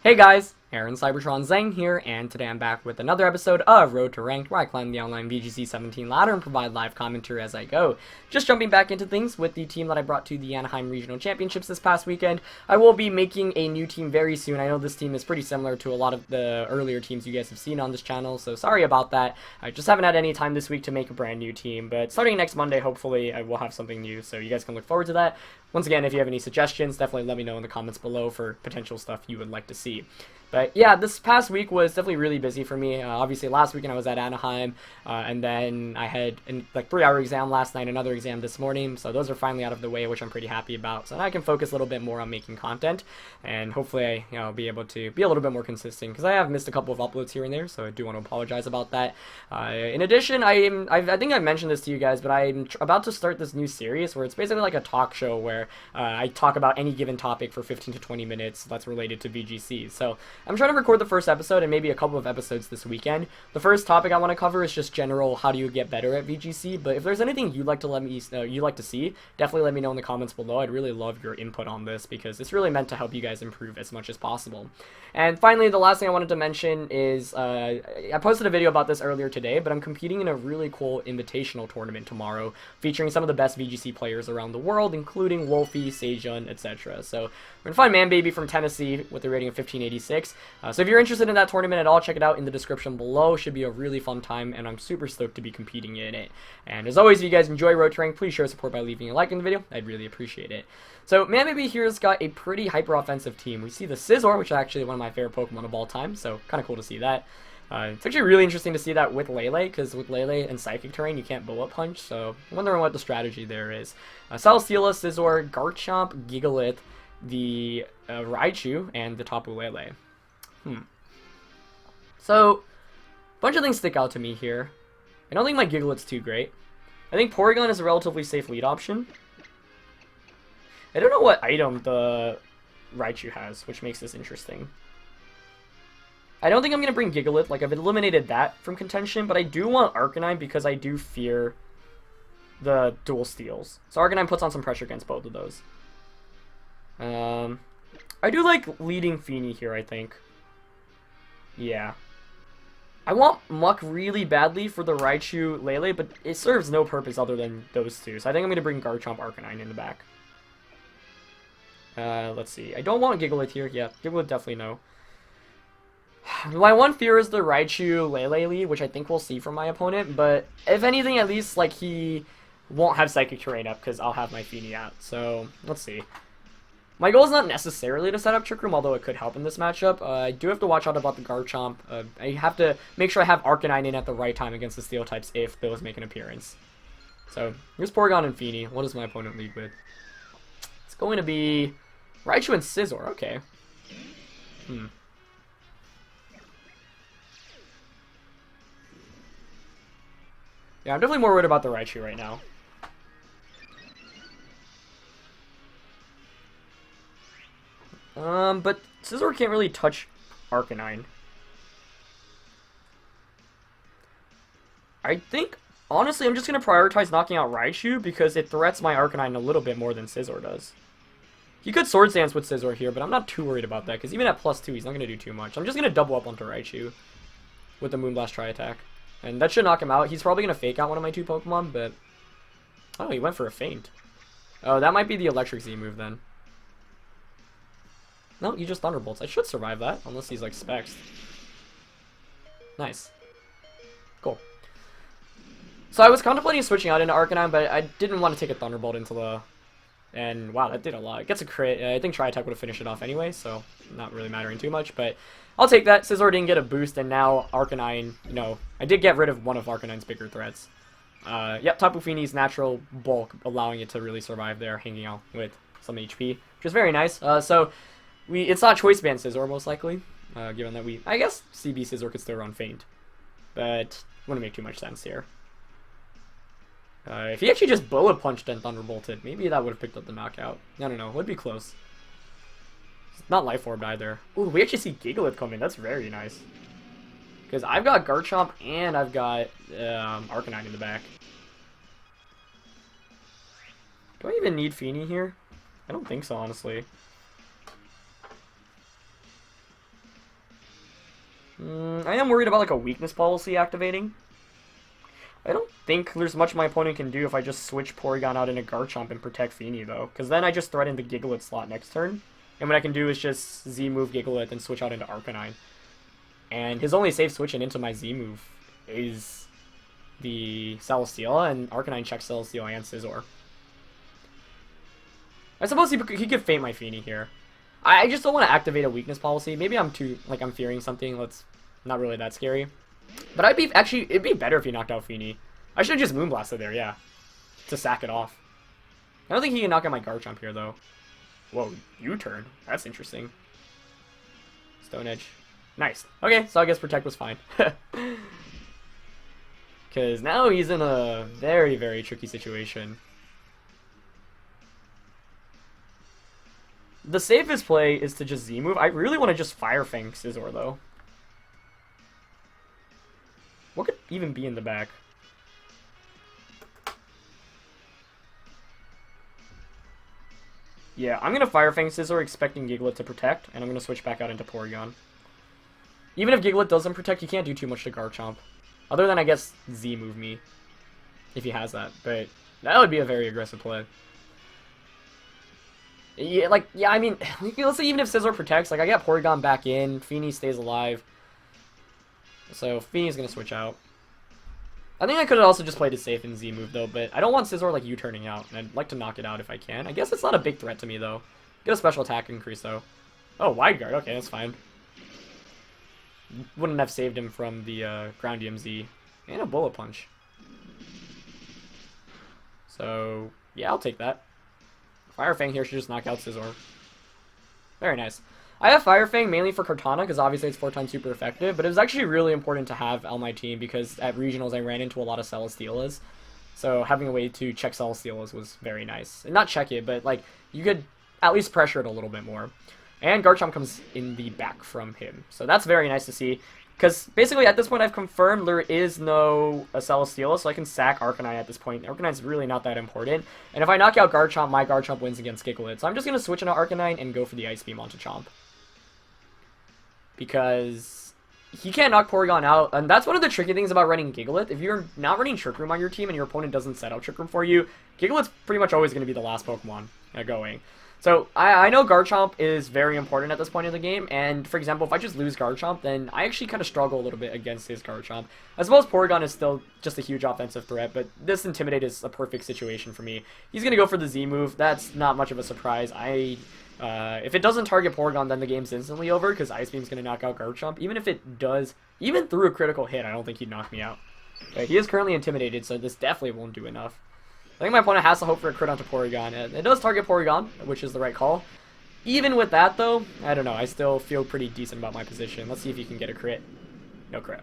Hey guys, Aaron Cybertron Zhang here, and today I'm back with another episode of Road to Ranked, where I climb the online VGC 17 ladder and provide live commentary as I go. Just jumping back into things with the team that I brought to the Anaheim Regional Championships this past weekend. I will be making a new team very soon. I know this team is pretty similar to a lot of the earlier teams you guys have seen on this channel, so sorry about that. I just haven't had any time this week to make a brand new team, but starting next Monday, hopefully I will have something new, so you guys can look forward to that. Once again, if you have any suggestions, definitely let me know in the comments below for potential stuff you would like to see. But yeah, this past week was definitely really busy for me. Obviously, last weekend I was at Anaheim, and then I had a 3-hour exam last night, another exam this morning, so those are finally out of the way, which I'm pretty happy about. So now I can focus a little bit more on making content, and hopefully be able to be a little bit more consistent, because I have missed a couple of uploads here and there, so I do want to apologize about that. In addition, I think I mentioned this to you guys, but I'm about to start this new series where it's basically like a talk show where I talk about any given topic for 15 to 20 minutes that's related to VGC. So I'm trying to record the first episode and maybe a couple of episodes this weekend. The first topic I want to cover is just general how do you get better at VGC, but if there's anything you'd like to see, definitely let me know in the comments below. I'd really love your input on this because it's really meant to help you guys improve as much as possible. And finally, the last thing I wanted to mention is I posted a video about this earlier today, but I'm competing in a really cool invitational tournament tomorrow featuring some of the best VGC players around the world, including Wolfie, Scizor, etc. So we're gonna find Manbaby from Tennessee with a rating of 1586. So if you're interested in that tournament at all, check it out in the description below. Should be a really fun time, and I'm super stoked to be competing in it. And as always, if you guys enjoy Road to Rank, please show support by leaving a like in the video. I'd really appreciate it. So Manbaby here's got a pretty hyper-offensive team. We see the Scizor, which is actually one of my favorite Pokemon of all time, so kind of cool to see that. It's actually really interesting to see that with Lele, because with Lele and Psychic Terrain, you can't Bullet Punch, so I'm wondering what the strategy there is. Celesteela, Scizor, Garchomp, Gigalith, the Raichu, and the Tapu Lele. So, a bunch of things stick out to me here. I don't think my Gigalith's too great. I think Porygon is a relatively safe lead option. I don't know what item the Raichu has, which makes this interesting. I don't think I'm going to bring Gigalith, like I've eliminated that from contention, but I do want Arcanine because I do fear the dual steals. So Arcanine puts on some pressure against both of those. I do like leading Feeny here, I think. Yeah. I want Muck really badly for the Raichu Lele, but it serves no purpose other than those two. So I think I'm going to bring Garchomp Arcanine in the back. Let's see. I don't want Gigalith here. Yeah, Gigalith definitely no. My one fear is the Raichu Lele lead, which I think we'll see from my opponent. But if anything, at least like he won't have Psychic Terrain up because I'll have my Feeny out. So let's see. My goal is not necessarily to set up Trick Room, although it could help in this matchup. I do have to watch out about the Garchomp. I have to make sure I have Arcanine in at the right time against the Steel types if those make an appearance. So here's Porygon and Feeny. What does my opponent lead with? It's going to be Raichu and Scizor. Okay. Yeah, I'm definitely more worried about the Raichu right now. But Scizor can't really touch Arcanine. I think, honestly, I'm just going to prioritize knocking out Raichu because it threats my Arcanine a little bit more than Scizor does. He could Swords Dance with Scizor here, but I'm not too worried about that because even at +2, he's not going to do too much. I'm just going to double up onto Raichu with the Moonblast Tri-Attack. And that should knock him out. He's probably going to fake out one of my 2 Pokemon, but... Oh, he went for a feint. Oh, that might be the Electric Z move then. No, he just Thunderbolts. I should survive that, unless he's like Specs. Nice. Cool. So I was contemplating switching out into Arcanine, but I didn't want to take a Thunderbolt into the... And wow, that did a lot. It gets a crit. I think Tri-Attack would have finished it off anyway, so not really mattering too much, but I'll take that. Scizor didn't get a boost, and now Arcanine, I did get rid of one of Arcanine's bigger threats. Yep, Tapu Fini's natural bulk, allowing it to really survive there, hanging out with some HP, which is very nice. So... It's not Choice Band Scizor, most likely, given that I guess CB Scizor could still run Feint, but wouldn't make too much sense here. If he actually just Bullet Punched and Thunderbolted, maybe that would have picked up the knockout. I don't know, it would be close. It's not Life Orbed either. Ooh, we actually see Gigalith come in, that's very nice. Because I've got Garchomp and I've got Arcanine in the back. Do I even need Feeny here? I don't think so, honestly. I am worried about like a weakness policy activating. I don't think there's much my opponent can do if I just switch Porygon out into Garchomp and protect Feeny, though. Because then I just threaten the Gigalith slot next turn. And what I can do is just Z-move Gigalith and switch out into Arcanine. And his only safe switching into my Z-move is the Celesteela, and Arcanine checks Celesteela and Scizor. I suppose he could Faint my Feeny here. I just don't want to activate a weakness policy. Maybe I'm I'm fearing something that's not really that scary. But it'd be better if he knocked out Feeny. I should have just Moonblasted there, yeah. To sack it off. I don't think he can knock out my Garchomp here, though. Whoa, U-turn. That's interesting. Stone Edge. Nice. Okay, so I guess Protect was fine. Because now he's in a very, very tricky situation. The safest play is to just Z-move. I really want to just Fire Fang Scizor, though. What could even be in the back? Yeah, I'm going to Fire Fang Scizor expecting Gigalith to protect, and I'm going to switch back out into Porygon. Even if Gigalith doesn't protect, he can't do too much to Garchomp. Other than, I guess, Z-move me. If he has that. But that would be a very aggressive play. Yeah, I mean, let's say even if Scizor protects, I got Porygon back in, Feeny stays alive. So, Feeny's going to switch out. I think I could have also just played it safe in Z-move, though, but I don't want Scizor, U-turning out, and I'd like to knock it out if I can. I guess it's not a big threat to me, though. Get a special attack increase, though. Oh, Wide Guard. Okay, that's fine. Wouldn't have saved him from the Ground DMZ. And a Bullet Punch. So, yeah, I'll take that. Fire Fang here should just knock out Scizor. Very nice. I have Fire Fang mainly for Kartana, because obviously it's 4 times super effective, but it was actually really important to have on my team, because at Regionals I ran into a lot of Celesteelas. So having a way to check Celesteelas was very nice. And not check it, but you could at least pressure it a little bit more. And Garchomp comes in the back from him. So that's very nice to see. Because basically at this point I've confirmed there is no Celesteela, so I can sack Arcanine at this point. Arcanine's really not that important. And if I knock out Garchomp, my Garchomp wins against Gigalith. So I'm just going to switch into Arcanine and go for the Ice Beam onto Chomp. Because he can't knock Porygon out. And that's one of the tricky things about running Gigalith. If you're not running Trick Room on your team and your opponent doesn't set out Trick Room for you, Gigalith's pretty much always going to be the last Pokemon going. So, I know Garchomp is very important at this point in the game, and for example, if I just lose Garchomp, then I actually kind of struggle a little bit against his Garchomp. I suppose Porygon is still just a huge offensive threat, but this Intimidate is a perfect situation for me. He's going to go for the Z move. That's not much of a surprise. If it doesn't target Porygon, then the game's instantly over, because Ice Beam's going to knock out Garchomp. Even if it does, even through a critical hit, I don't think he'd knock me out. But he is currently intimidated, so this definitely won't do enough. I think my opponent has to hope for a crit onto Porygon. It does target Porygon, which is the right call. Even with that, though, I don't know. I still feel pretty decent about my position. Let's see if you can get a crit. No crit.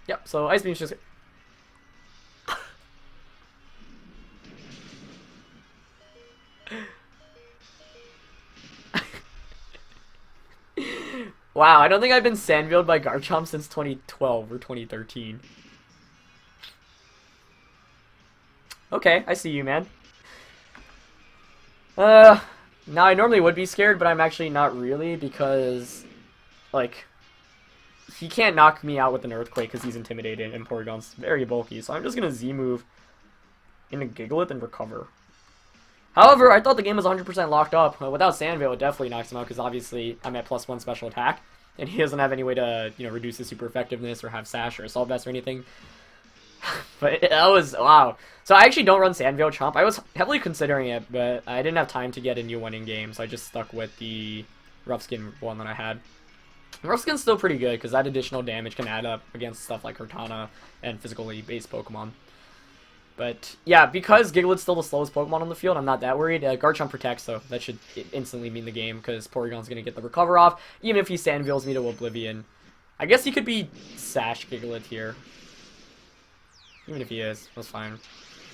Yep, so Ice Beam's just... Wow, I don't think I've been Sandvilled by Garchomp since 2012 or 2013. Okay, I see you, man. Now I normally would be scared, but I'm actually not really, because, he can't knock me out with an Earthquake because he's intimidated, and Porygon's very bulky, so I'm just gonna Z-move into Gigalith and recover. However, I thought the game was 100% locked up. Without Sandveil, it definitely knocks him out, because obviously I'm at +1 special attack, and he doesn't have any way to, reduce his super effectiveness, or have Sash, or Assault Vest, or anything. But that was, wow. So I actually don't run Sandveil Chomp. I was heavily considering it, but I didn't have time to get a new one in game, so I just stuck with the Rough Skin one that I had. Rough Skin's still pretty good, because that additional damage can add up against stuff like Cortana and physically based Pokemon. But yeah, because Gigalith's still the slowest Pokemon on the field, I'm not that worried. Garchomp protects, so that should instantly mean the game, because Porygon's going to get the recover off, even if he Sandveils me to Oblivion. I guess he could be Sash Gigalith here. Even if he is, that's fine.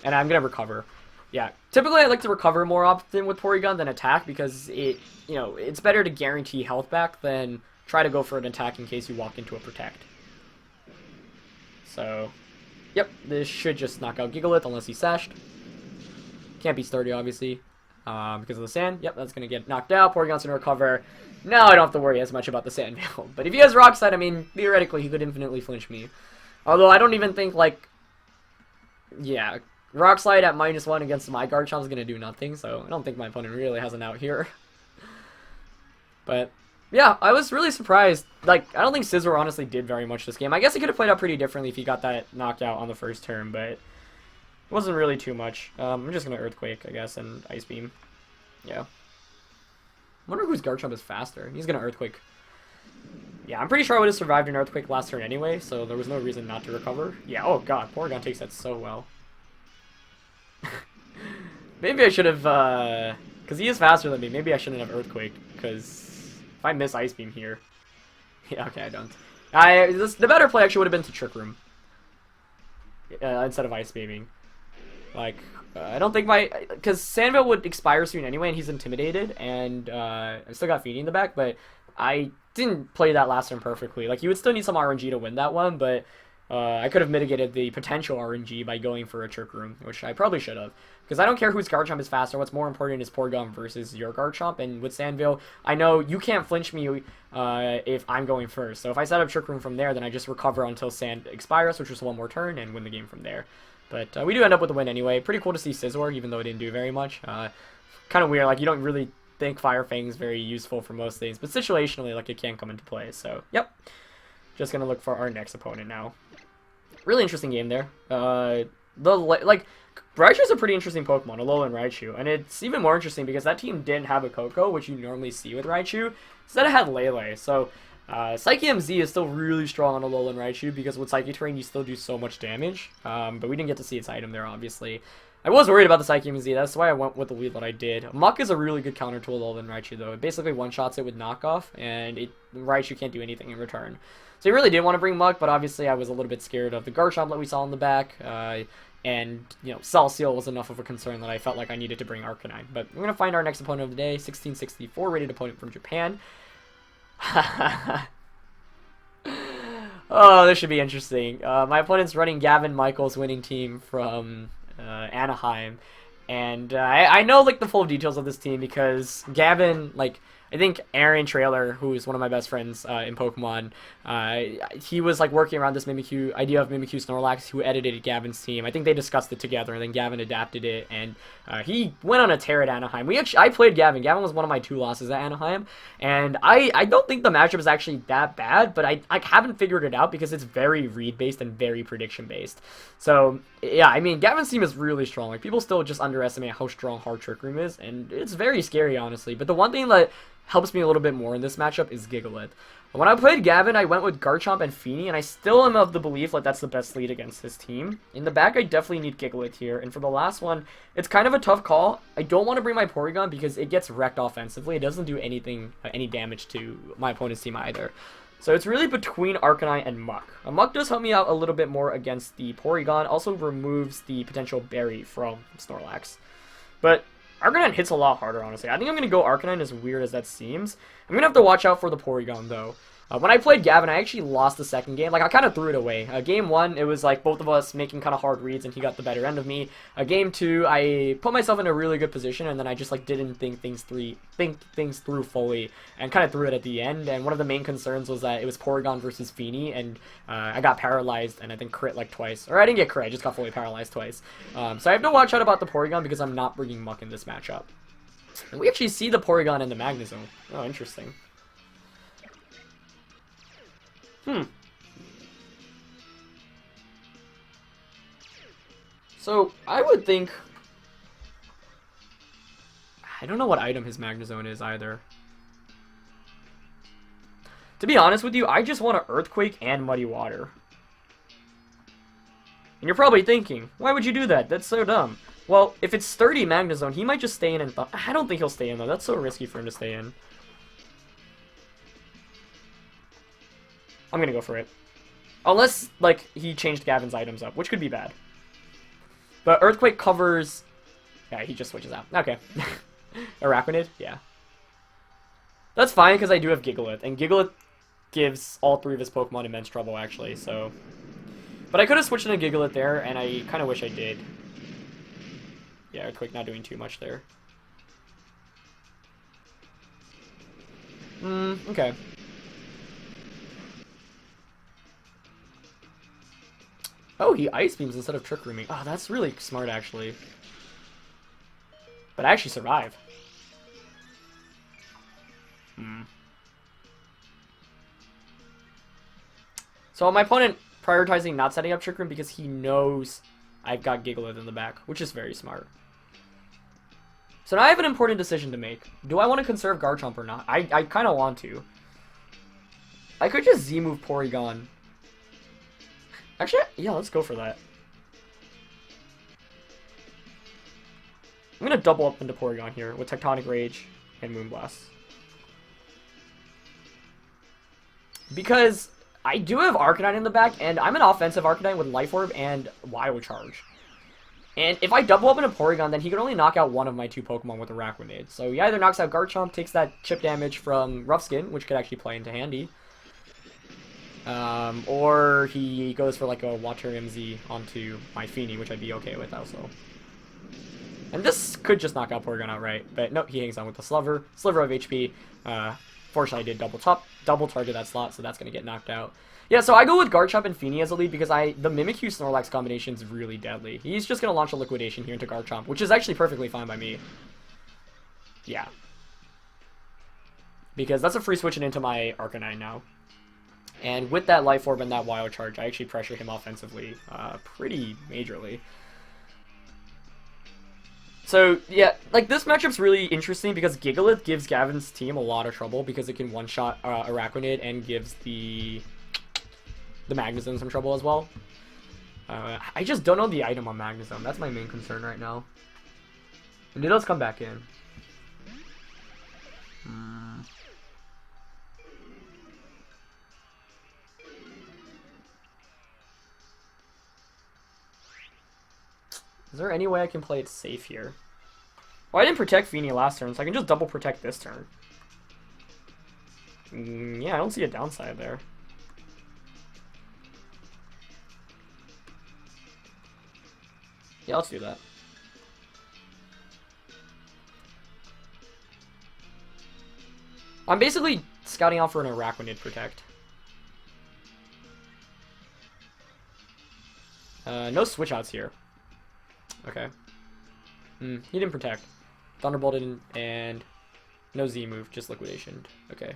And I'm going to recover. Yeah, typically I like to recover more often with Porygon than attack, because it's better to guarantee health back than try to go for an attack in case you walk into a protect. So, yep, this should just knock out Gigalith unless he's Sashed. Can't be sturdy, obviously. because of the sand. Yep, that's going to get knocked out. Porygon's going to recover. Now I don't have to worry as much about the sand veil. But if he has Rock Slide, I mean, theoretically, he could infinitely flinch me. Although I don't even think, like, yeah, Rock Slide at -1 against my Garchomp is going to do nothing. So I don't think my opponent really has an out here. But yeah, I was really surprised. Like, I don't think Scizor honestly did very much this game. I guess he could have played out pretty differently if he got that knockout on the first turn, but it wasn't really too much. I'm just going to Earthquake, I guess, and Ice Beam. Yeah. I wonder whose Garchomp is faster. He's going to Earthquake. Yeah, I'm pretty sure I would have survived an Earthquake last turn anyway, so there was no reason not to recover. Yeah, oh god, Porygon takes that so well. Maybe I should have, because he is faster than me, maybe I shouldn't have Earthquake, because if I miss Ice Beam here... Yeah, okay, I don't. The better play actually would have been to Trick Room. Instead of Ice Beaming. Like, I don't think my... Because Sandville would expire soon anyway, and he's intimidated, and I still got Feeny in the back, but I didn't play that last turn perfectly. Like, you would still need some RNG to win that one, but I could have mitigated the potential RNG by going for a Trick Room, which I probably should have. Because I don't care whose Garchomp is faster, what's more important is Porygon versus your Garchomp, and with Sandville, I know you can't flinch me if I'm going first. So if I set up Trick Room from there, then I just recover until Sand expires, which is one more turn, and win the game from there. But we do end up with a win anyway. Pretty cool to see Scizor, even though it didn't do very much. Kind of weird, like, you don't really think Fire Fang is very useful for most things, but situationally, like, it can come into play. So, yep. Just gonna look for our next opponent now. Really interesting game there. Raichu's a pretty interesting Pokemon, Alolan Raichu, and it's even more interesting because that team didn't have a Koko, which you normally see with Raichu. Instead it had Lele, so Psyche MZ is still really strong on Alolan Raichu because with Psyche Terrain you still do so much damage, but we didn't get to see its item there, obviously. I was worried about the Psyche MZ, that's why I went with the lead that I did. Muck is a really good counter to Alolan Raichu, though. It basically one-shots it with knockoff, and Raichu can't do anything in return. So I really did want to bring Muck, but obviously I was a little bit scared of the Garchomp that we saw in the back, and, you know, Celestial was enough of a concern that I felt like I needed to bring Arcanine. But we're going to find our next opponent of the day, 1664 rated opponent from Japan. Oh, this should be interesting. My opponent's running Gavin Michaels' winning team from Anaheim. And I know, like, the full details of this team because Gavin, like... I think Aaron Trailer, who is one of my best friends in Pokemon, he was like working around this Mimikyu idea of Mimikyu Snorlax, who edited Gavin's team. I think they discussed it together, and then Gavin adapted it, and he went on a tear at Anaheim. I played Gavin. Gavin was one of my 2 losses at Anaheim, and I don't think the matchup is actually that bad, but I haven't figured it out because it's very read-based and very prediction-based. So, yeah, I mean, Gavin's team is really strong. Like, people still just underestimate how strong Hard Trick Room is, and it's very scary, honestly. But the one thing that helps me a little bit more in this matchup is Gigalith. When I played Gavin, I went with Garchomp and Feeny, and I still am of the belief that that's the best lead against his team. In the back, I definitely need Gigalith here, and for the last one, it's kind of a tough call. I don't want to bring my Porygon because it gets wrecked offensively. It doesn't do anything, any damage to my opponent's team either. So it's really between Arcanine and Muck. Muck does help me out a little bit more against the Porygon, also removes the potential berry from Snorlax. But Arcanine hits a lot harder, honestly. I think I'm going to go Arcanine, as weird as that seems. I'm going to have to watch out for the Porygon, though. When I played Gavin, I actually lost the second game. Like, I kind of threw it away. Game 1, it was like both of us making kind of hard reads, and he got the better end of me. Game 2, I put myself in a really good position, and then I just like didn't think things through fully, and kind of threw it at the end. And one of the main concerns was that it was Porygon versus Feeny, and I got paralyzed, and I think crit like twice. Or I didn't get crit, I just got fully paralyzed twice. So I have to watch out about the Porygon because I'm not bringing Muck in this matchup. And we actually see the Porygon in the Magnezone. Oh, interesting. So, I would think... I don't know what item his Magnezone is either. To be honest with you, I just want an Earthquake and Muddy Water. And you're probably thinking, why would you do that? That's so dumb. Well, if it's sturdy Magnezone, he might just stay in and... I don't think he'll stay in, though. That's so risky for him to stay in. I'm gonna go for it. Unless, like, he changed Gavin's items up, which could be bad. But Earthquake covers... Yeah, he just switches out. Okay. Araquanid? Yeah. That's fine, because I do have Gigalith. And Gigalith gives all 3 of his Pokemon immense trouble, actually, so... But I could have switched into Gigalith there, and I kind of wish I did. Yeah, Earthquake not doing too much there. Okay. Oh, he Ice Beams instead of Trick Rooming. Oh, that's really smart, actually. But I actually survive. So my opponent prioritizing not setting up Trick Room because he knows I've got Gigalith in the back, which is very smart. So now I have an important decision to make. Do I want to conserve Garchomp or not? I kind of want to. I could just Z-move Porygon. Actually, yeah, let's go for that. I'm going to double up into Porygon here with Tectonic Rage and Moonblast. Because I do have Arcanine in the back, and I'm an offensive Arcanine with Life Orb and Wild Charge. And if I double up into Porygon, then he can only knock out one of my two Pokemon with a Araquanid. So he either knocks out Garchomp, takes that chip damage from Rough Skin, which could actually play into handy. Or he goes for like a Water MZ onto my Feeny, which I'd be okay with also. And this could just knock out Porygon outright, but nope, he hangs on with the Sliver of HP. Fortunately, I did double target that slot, so that's going to get knocked out. Yeah, so I go with Garchomp and Feeny as a lead because the Mimikyu Snorlax combination is really deadly. He's just going to launch a Liquidation here into Garchomp, which is actually perfectly fine by me. Yeah. Because that's a free switching into my Arcanine now. And with that Life Orb and that Wild Charge, I actually pressure him offensively pretty majorly. So, yeah, like, this matchup's really interesting because Gigalith gives Gavin's team a lot of trouble because it can one-shot Araquanid and gives the Magnezone some trouble as well. I just don't know the item on Magnezone. That's my main concern right now. And it does come back in. Is there any way I can play it safe here? Well, I didn't protect Feeny last turn, so I can just double protect this turn. Yeah, I don't see a downside there. Yeah, let's do that. I'm basically scouting out for an Araquanid protect. No switch outs here. Okay. He didn't protect. Thunderbolt didn't, and no Z move, just Liquidation. Okay.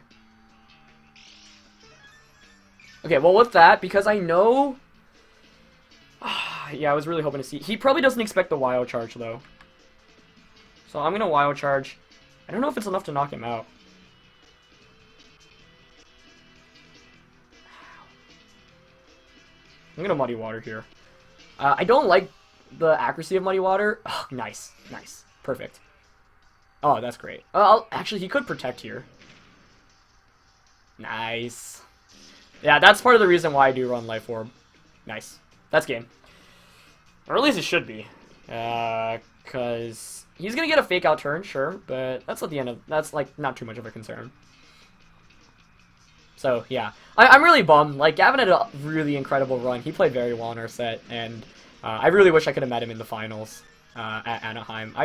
Okay, well with that, because I know... yeah, I was really hoping to see... He probably doesn't expect the Wild Charge, though. So I'm going to Wild Charge. I don't know if it's enough to knock him out. I'm going to Muddy Water here. I don't like the accuracy of Muddy Water. Oh, nice. Nice. Perfect. Oh, that's great. Actually, he could protect here. Nice. Yeah, that's part of the reason why I do run Life Orb. Nice. That's game. Or at least it should be. Because he's going to get a fake out turn, sure. But that's at the end of... That's, like, not too much of a concern. So, yeah. I'm really bummed. Like, Gavin had a really incredible run. He played very well in our set. And I really wish I could have met him in the finals at Anaheim.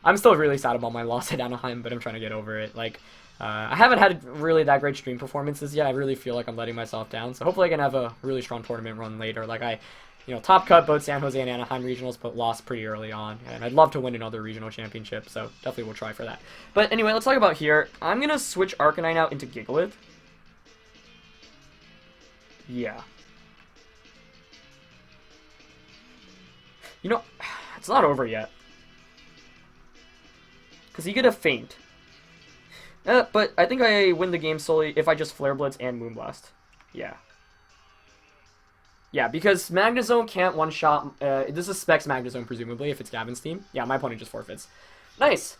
I'm still really sad about my loss at Anaheim, but I'm trying to get over it. Like, I haven't had really that great stream performances yet. I really feel like I'm letting myself down. So hopefully I can have a really strong tournament run later. Like, top cut both San Jose and Anaheim regionals, but lost pretty early on. And I'd love to win another regional championship, so definitely we'll try for that. But anyway, let's talk about here. I'm going to switch Arcanine out into Gigalith. Yeah. It's not over yet. Because he could have Faint. But I think I win the game solely if I just Flare Blitz and Moonblast. Yeah. Yeah, because Magnezone can't one-shot... this is Specs Magnezone, presumably, if it's Gavin's team. Yeah, my opponent just forfeits. Nice!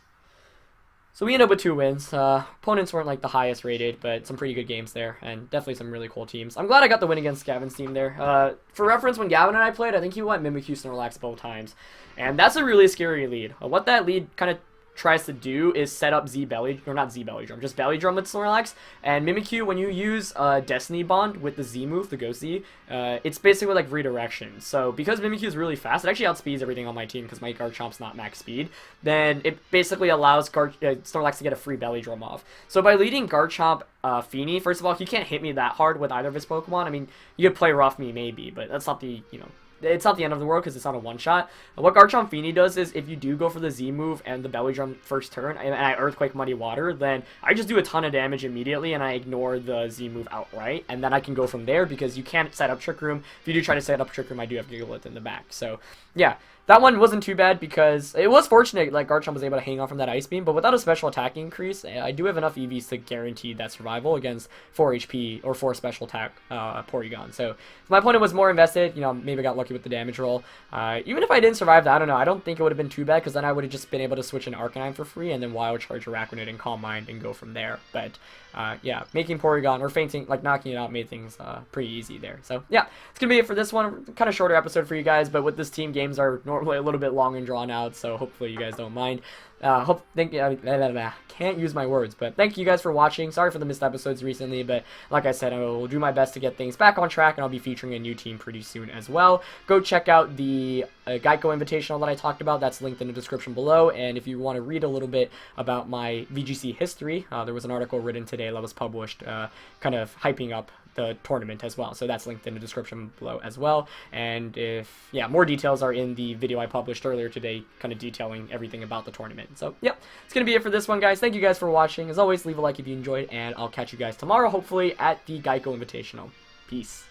So we end up with 2 wins. Opponents weren't, like, the highest rated, but some pretty good games there, and definitely some really cool teams. I'm glad I got the win against Gavin's team there. For reference, when Gavin and I played, I think he went Mimikyu Snorlax both times. And that's a really scary lead. What that lead kind of tries to do is set up not Z Belly Drum, just Belly Drum with Snorlax. And Mimikyu, when you use Destiny Bond with the Z move, the Ghost Z, it's basically like redirection. So because Mimikyu is really fast, it actually outspeeds everything on my team because my Garchomp's not max speed. Then it basically allows Snorlax to get a free Belly Drum off. So by leading Garchomp Feeny, first of all, he can't hit me that hard with either of his Pokemon. I mean, you could play Rough Me maybe, but that's not the, it's not the end of the world because it's not a one-shot. What Garchomp Feeny does is if you do go for the Z move and the Belly Drum first turn, and I Earthquake Muddy Water, then I just do a ton of damage immediately and I ignore the Z move outright, and then I can go from there because you can't set up Trick Room. If you do try to set up Trick Room, I do have Gigalith in the back. So, yeah. That one wasn't too bad because it was fortunate like Garchomp was able to hang on from that Ice Beam, but without a special attack increase, I do have enough EVs to guarantee that survival against 4 HP or 4 special attack Porygon. So if my opponent was more invested, maybe I got lucky with the damage roll. Even if I didn't survive that, I don't know, I don't think it would have been too bad because then I would have just been able to switch an Arcanine for free and then Wild Charge Araquanid and Calm Mind and go from there. But yeah, making Porygon or fainting, like knocking it out, made things pretty easy there. So yeah, it's gonna be it for this one. Kind of shorter episode for you guys, but with this team, games are normally a little bit long and drawn out, so hopefully you guys don't mind. Can't use my words, but thank you guys for watching. Sorry for the missed episodes recently, but like I said, I will do my best to get things back on track, and I'll be featuring a new team pretty soon as well. Go check out the GEICO Invitational that I talked about. That's linked in the description below, and if you want to read a little bit about my VGC history, there was an article written today that was published kind of hyping up the tournament as well, so that's linked in the description below as well. And if more details are in the video I published earlier today, kind of detailing everything about the tournament. So yeah, it's gonna be it for this one, guys. Thank you guys for watching. As always, leave a like if you enjoyed, and I'll catch you guys tomorrow, hopefully at the GEICO Invitational. Peace.